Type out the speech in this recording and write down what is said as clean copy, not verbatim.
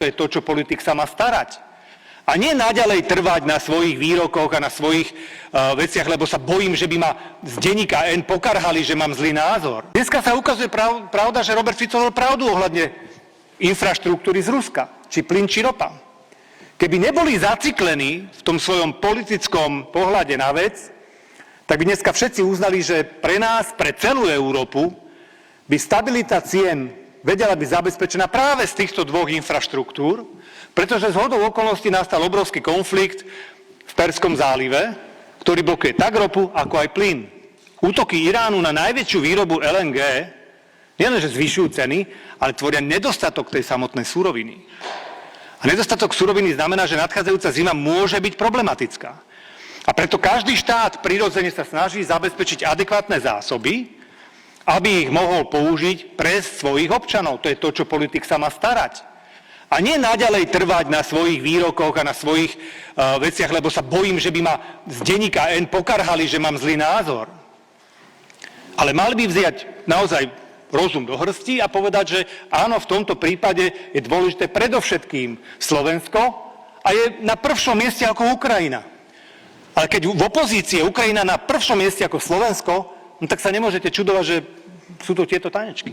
To je to, čo politik sa má starať. A nie naďalej trvať na svojich výrokoch a na svojich veciach, lebo sa bojím, že by ma z denníka N pokarhali, že mám zlý názor. Dneska sa ukazuje pravda, že Robert Fico mal pravdu ohľadne infraštruktúry z Ruska, či plyn, či ropa. Keby neboli zaciklení v tom svojom politickom pohľade na vec, tak by dneska všetci uznali, že pre nás, pre celú Európu, by stabilita cien vedela byť zabezpečená práve z týchto dvoch infraštruktúr, pretože zhodou okolností nastal obrovský konflikt v Perzskom zálive, ktorý blokuje tak ropu, ako aj plyn. Útoky Iránu na najväčšiu výrobu LNG nielenže zvyšujú ceny, ale tvoria nedostatok tej samotnej suroviny. A nedostatok suroviny znamená, že nadchádzajúca zima môže byť problematická. A preto každý štát prirodzene sa snaží zabezpečiť adekvátne zásoby, aby ich mohol použiť pre svojich občanov. To je to, čo politik sa má starať. A nie naďalej trvať na svojich výrokoch a na svojich veciach, lebo sa bojím, že by ma z denníka N pokarhali, že mám zlý názor. Ale mali by vziať naozaj rozum do hrsti a povedať, že áno, v tomto prípade je dôležité predovšetkým Slovensko a je na prvšom mieste ako Ukrajina. Ale keď v opozícii je Ukrajina na prvšom mieste ako Slovensko, no tak sa nemôžete čudovať, že sú to tieto tanečky.